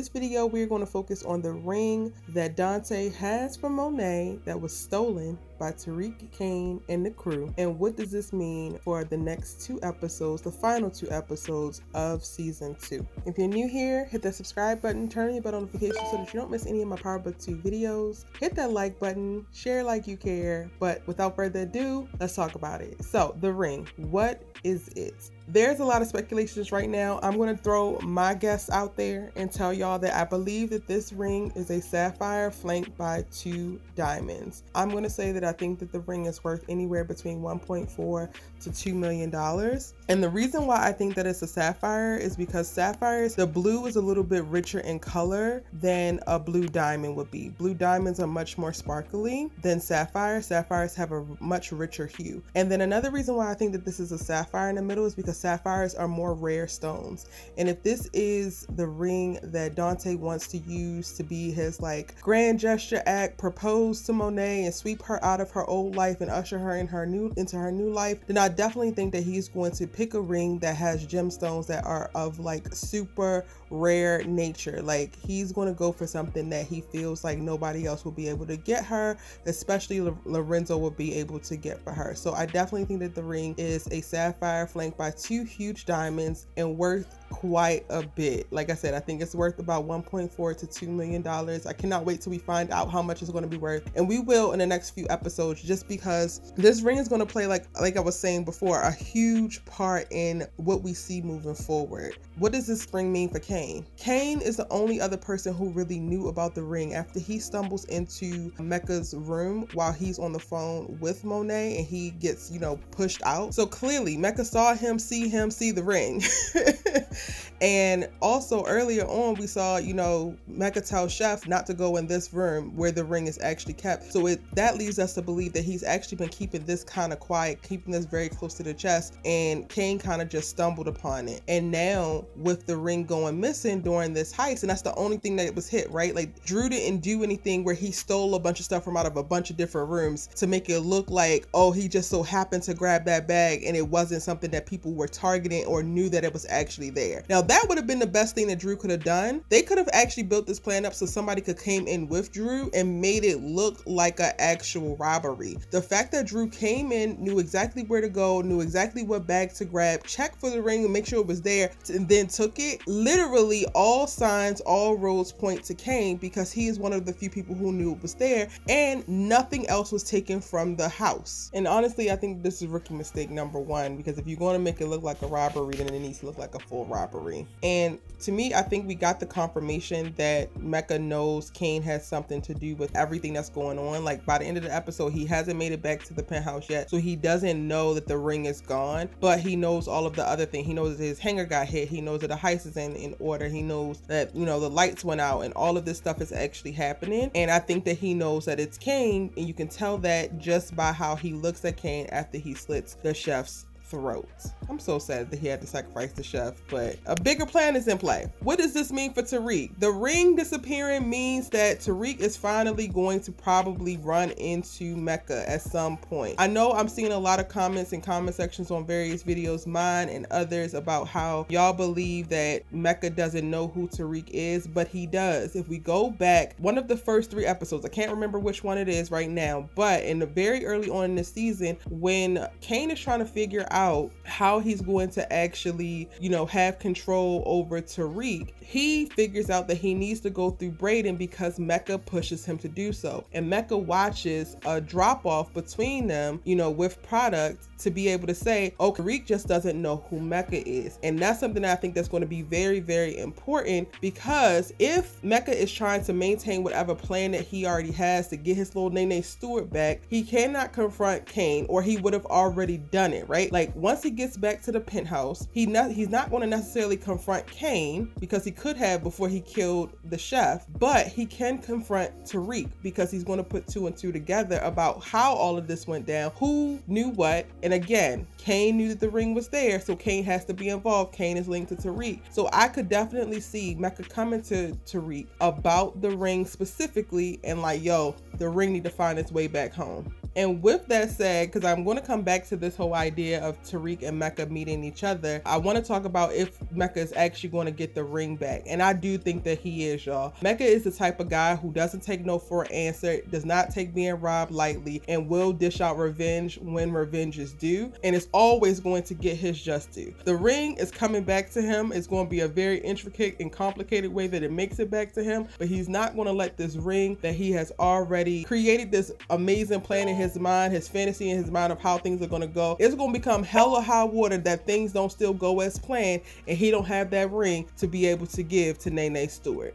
This video, we're going to focus on the ring that Dante has from Monet that was stolen by Tariq, Kane, and the crew. And what does this mean for the next 2 episodes, the final 2 episodes of season 2? If you're new here, hit that subscribe button, turn on your bell notifications so that you don't miss any of my Power Book 2 videos. Hit that like button, share like you care. But without further ado, let's talk about it. So, the ring, what is it? There's a lot of speculations right now. I'm going to throw my guess out there and tell y'all that I believe that this ring is a sapphire flanked by 2 diamonds. I'm going to say that I think that the ring is worth anywhere between $1.4 to $2 million. And the reason why I think that it's a sapphire is because sapphires, the blue is a little bit richer in color than a blue diamond would be. Blue diamonds are much more sparkly than sapphires. Sapphires have a much richer hue. And then another reason why I think that this is a sapphire in the middle is because sapphires are more rare stones. And if this is the ring that Dante wants to use to be his like grand gesture act, propose to Monet and sweep her out of her old life and usher her into her new life, then I definitely think that he's going to pick a ring that has gemstones that are of like super rare nature. Like he's going to go for something that he feels like nobody else will be able to get her, especially Lorenzo will be able to get for her. So I definitely think that the ring is a sapphire flanked by 2 huge diamonds and worth quite a bit. Like I said, I think it's worth about $1.4 to $2 million. I cannot wait till we find out how much it's going to be worth, and we will in the next few episodes, just because this ring is going to play, like I was saying before, a huge part in what we see moving forward. What does this ring mean for Kane? Kane is the only other person who really knew about the ring after he stumbles into Mecca's room while he's on the phone with Monet and he gets, pushed out. So clearly Mecca saw him see the ring. And also earlier on we saw, Mecca tell Chef not to go in this room where the ring is actually kept. So that leads us to believe that he's actually been keeping this kind of quiet, keeping this very close to the chest, and Kane kind of just stumbled upon it. And now with the ring going missing during this heist, and that's the only thing that was hit, right? Like Drew didn't do anything where he stole a bunch of stuff from out of a bunch of different rooms to make it look like, oh, he just so happened to grab that bag and it wasn't something that people were targeting or knew that it was actually there. Now that would have been the best thing that Drew could have done. They could have actually built this plan up so somebody could came in with Drew and made it look like an actual robbery. The fact that Drew came in, knew exactly where to go, knew exactly what bag to grab, checked for the ring and make sure it was there, and then took it, literally all signs, all roads point to Kane, because he is one of the few people who knew it was there, and nothing else was taken from the house. And honestly, I think this is rookie mistake number 1, because if you're going to make it look like a robbery, then it needs to look like a full robbery. And to me, I think we got the confirmation that Mecca knows Kane has something to do with everything that's going on. Like by the end of the episode, he hasn't made it back to the penthouse yet, so he doesn't know that the ring is gone, but he knows all of the other things. He knows that his hanger got hit, he knows that the heist is in order, he knows that the lights went out, and all of this stuff is actually happening. And I think that he knows that it's Kane, and you can tell that just by how he looks at Kane after he slits the chef's throat. I'm so sad that he had to sacrifice the chef, but a bigger plan is in play. What does this mean for Tariq? The ring disappearing means that Tariq is finally going to probably run into Mecca at some point. I know I'm seeing a lot of comments in comment sections on various videos, mine and others, about how y'all believe that Mecca doesn't know who Tariq is, but he does. If we go back, one of the first 3 episodes, I can't remember which one it is right now, but in the very early on in the season, when Kane is trying to figure out how he's going to actually, have control over Tariq, he figures out that he needs to go through Brayden because Mecca pushes him to do so. And Mecca watches a drop off between them, with product, to be able to say, oh, Tariq just doesn't know who Mecca is. And that's something that I think that's going to be very, very important, because if Mecca is trying to maintain whatever plan that he already has to get his little Nene Stewart back, he cannot confront Kane, or he would have already done it, right? Like once he gets back to the penthouse, he's not going to necessarily confront Kane, because he could have before he killed the chef, but he can confront Tariq because he's going to put 2 and 2 together about how all of this went down, who knew what. And again, Kane knew that the ring was there, so Kane has to be involved. Kane is linked to Tariq. So I could definitely see Mecca coming to Tariq about the ring specifically and like, yo, the ring need to find its way back home. And with that said, because I'm going to come back to this whole idea of Tariq and Mecca meeting each other, I want to talk about if Mecca is actually going to get the ring back. And I do think that he is, y'all. Mecca is the type of guy who doesn't take no for an answer, does not take being robbed lightly, and will dish out revenge when revenge is due, and is always going to get his just due. The ring is coming back to him. It's going to be a very intricate and complicated way that it makes it back to him, but he's not going to let this ring that he has already created, this amazing plan in his mind, his fantasy in his mind of how things are going to go. It's going to become hell or high water that things don't still go as planned, and he don't have that ring to be able to give to Nene Stewart.